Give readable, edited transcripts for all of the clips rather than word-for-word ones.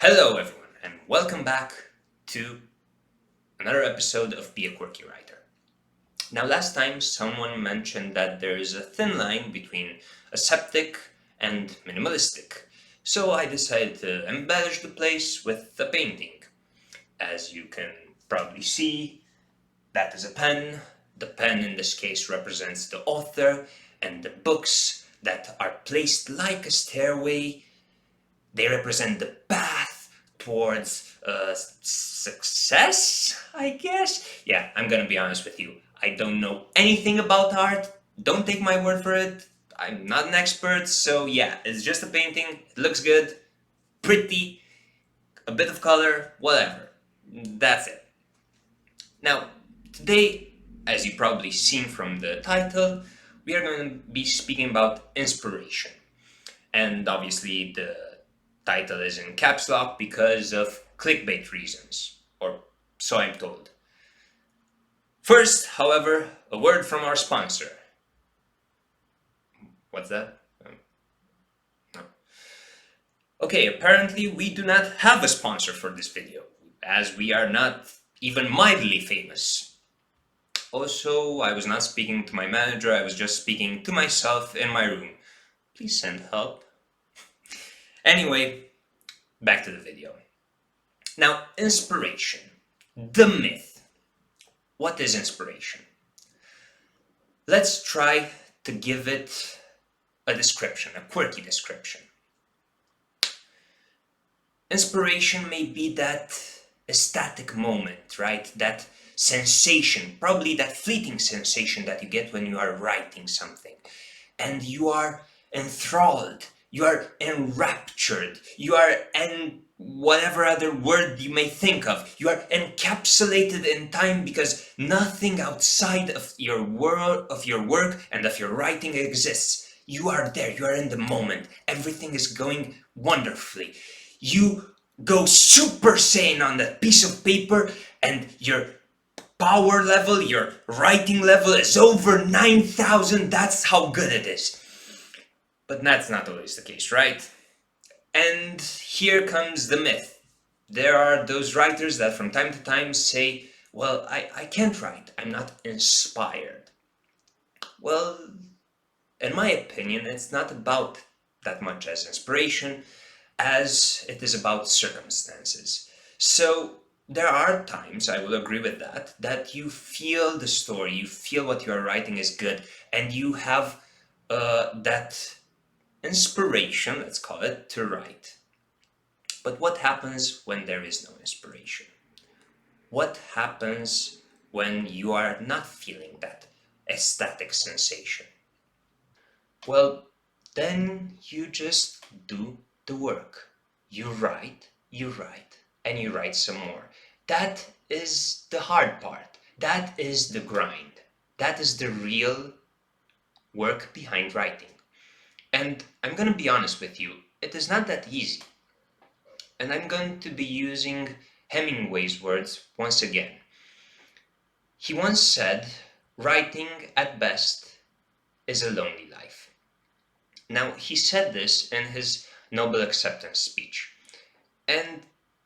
Hello everyone, and welcome back to another episode of Be a Quirky Writer. Now last time someone mentioned that there is a thin line between aseptic and minimalistic, so I decided to embellish the place with a painting. As you can probably see, that is a pen. The pen in this case represents the author, and the books that are placed like a stairway, they represent the path towards success, I guess? Yeah, I'm gonna be honest with you. I don't know anything about art. Don't take my word for it. I'm not an expert, so yeah, it's just a painting. It looks good, pretty, a bit of color, whatever. That's it. Now, today, as you probably seen from the title, we are going to be speaking about inspiration. And obviously, the title is in caps lock because of clickbait reasons, or so I'm told. First, however, a word from our sponsor. What's that? No. Okay, apparently we do not have a sponsor for this video, as we are not even mildly famous. Also, I was not speaking to my manager, I was just speaking to myself in my room. Please send help. Anyway, back to the video. Now, inspiration. The myth. What is inspiration? Let's try to give it a description, a quirky description. Inspiration may be that ecstatic moment, right? That sensation, probably that fleeting sensation that you get when you are writing something. And you are enthralled, you are enraptured, you are whatever other word you may think of. You are encapsulated in time because nothing outside of your world, of your work and of your writing exists. You are there, you are in the moment. Everything is going wonderfully. You go super sane on that piece of paper and your power level, your writing level is over 9,000. That's how good it is. But that's not always the case, right? And here comes the myth. There are those writers that from time to time say, well, I can't write, I'm not inspired. Well, in my opinion, it's not about that much as inspiration as it is about circumstances. So there are times, I will agree with that, that you feel the story, you feel what you are writing is good, and you have that inspiration, let's call it, to write. But what happens when there is no inspiration? What happens when you are not feeling that ecstatic sensation? Well, then you just do the work. You write, and you write some more. That is the hard part. That is the grind. That is the real work behind writing. And I'm going to be honest with you, it is not that easy. And I'm going to be using Hemingway's words once again. He once said, writing at best is a lonely life. Now, he said this in his Nobel acceptance speech. And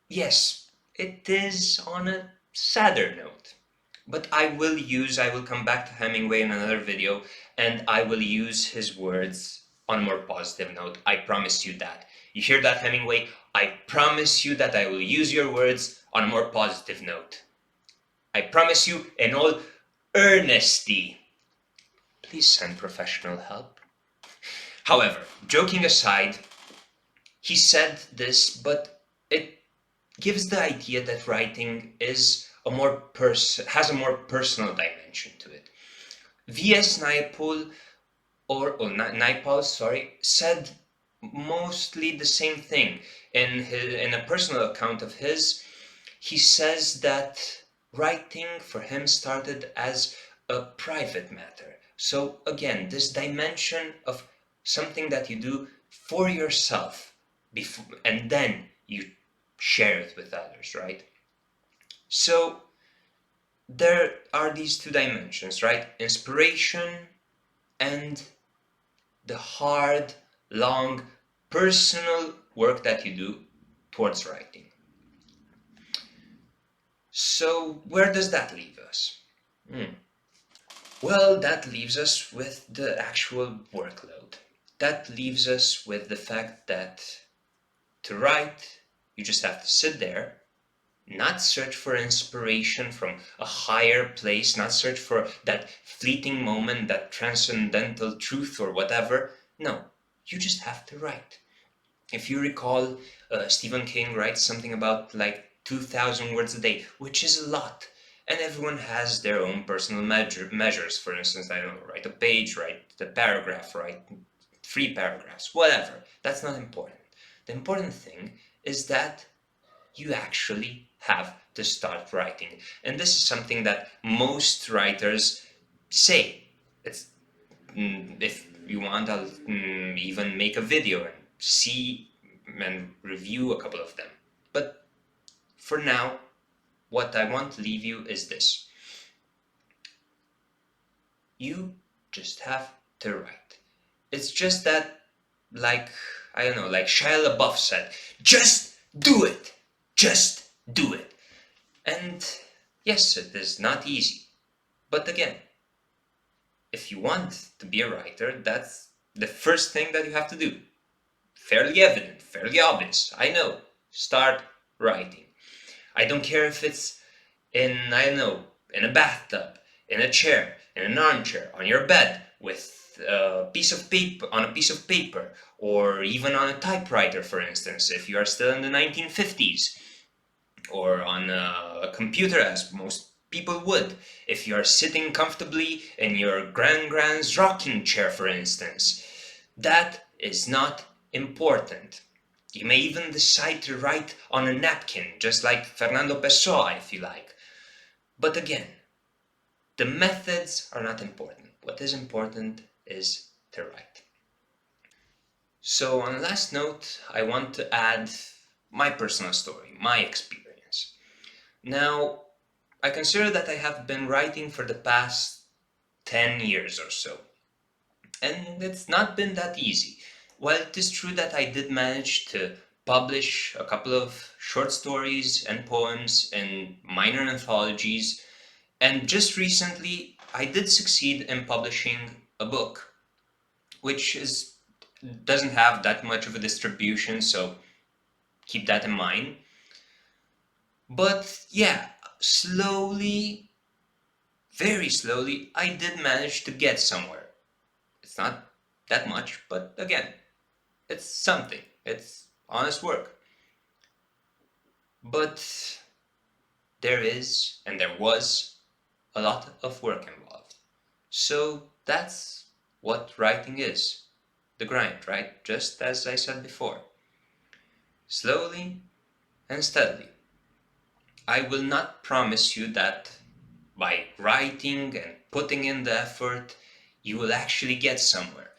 yes, it is on a sadder note. But I will come back to Hemingway in another video, and I will use his words on a more positive note. I promise you that. You hear that, Hemingway? I promise you that I will use your words on a more positive note. I promise you in all earnesty. Please send professional help. However, joking aside, he said this, but it gives the idea that writing is has a more personal dimension to it. V.S. Naipaul, Naipaul, said mostly the same thing. In a personal account of his, he says that writing for him started as a private matter. So again, this dimension of something that you do for yourself and then you share it with others, right? So there are these two dimensions, right? Inspiration and the hard, long, personal work that you do towards writing. So where does that leave us? Well, that leaves us with the actual workload. That leaves us with the fact that to write, you just have to sit there, not search for inspiration from a higher place, not search for that fleeting moment, that transcendental truth or whatever. No, you just have to write. If you recall, Stephen King writes something about like 2,000 words a day, which is a lot. And everyone has their own personal measures. For instance, I don't know, write a page, write a paragraph, write 3 paragraphs, whatever. That's not important. The important thing is that you actually have to start writing. And this is something that most writers say. It's if you want, I'll even make a video and see and review a couple of them. But for now, what I want to leave you is this. You just have to write. It's just that, like, I don't know, like Shia LaBeouf said, just do it. Just do it. And yes, it is not easy. But again, if you want to be a writer, that's the first thing that you have to do. Fairly evident, fairly obvious, I know. Start writing. I don't care if it's in, I don't know, in a bathtub, in a chair, in an armchair, on your bed, with a piece of paper, or even on a typewriter, for instance, if you are still in the 1950s, or on a computer, as most people would, if you are sitting comfortably in your grand's rocking chair, for instance. That is not important. You may even decide to write on a napkin, just like Fernando Pessoa, if you like. But again, the methods are not important. What is important is to write. So on the last note, I want to add my personal story, my experience. Now, I consider that I have been writing for the past 10 years or so. And it's not been that easy. While it is true that I did manage to publish a couple of short stories and poems in minor anthologies, and just recently I did succeed in publishing a book, which doesn't have that much of a distribution, so keep that in mind. But yeah, slowly, very slowly, I did manage to get somewhere. It's not that much, but again, it's something. It's honest work. But there is, and there was, a lot of work involved. So that's what writing is. The grind, right? Just as I said before. Slowly and steadily. I will not promise you that by writing and putting in the effort, you will actually get somewhere.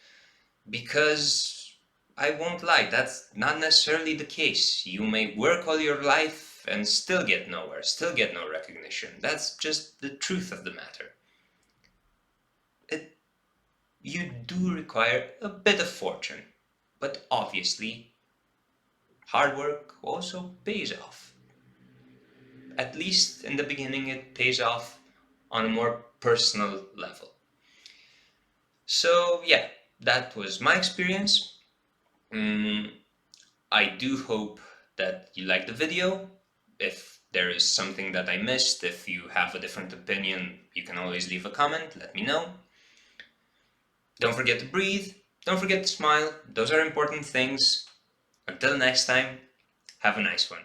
Because I won't lie, that's not necessarily the case. You may work all your life and still get nowhere, still get no recognition. That's just the truth of the matter. You do require a bit of fortune, but obviously, hard work also pays off. At least in the beginning, it pays off on a more personal level. So yeah, that was my experience. I do hope that you liked the video. If there is something that I missed, if you have a different opinion, you can always leave a comment, let me know. Don't forget to breathe, don't forget to smile, those are important things. Until next time, have a nice one.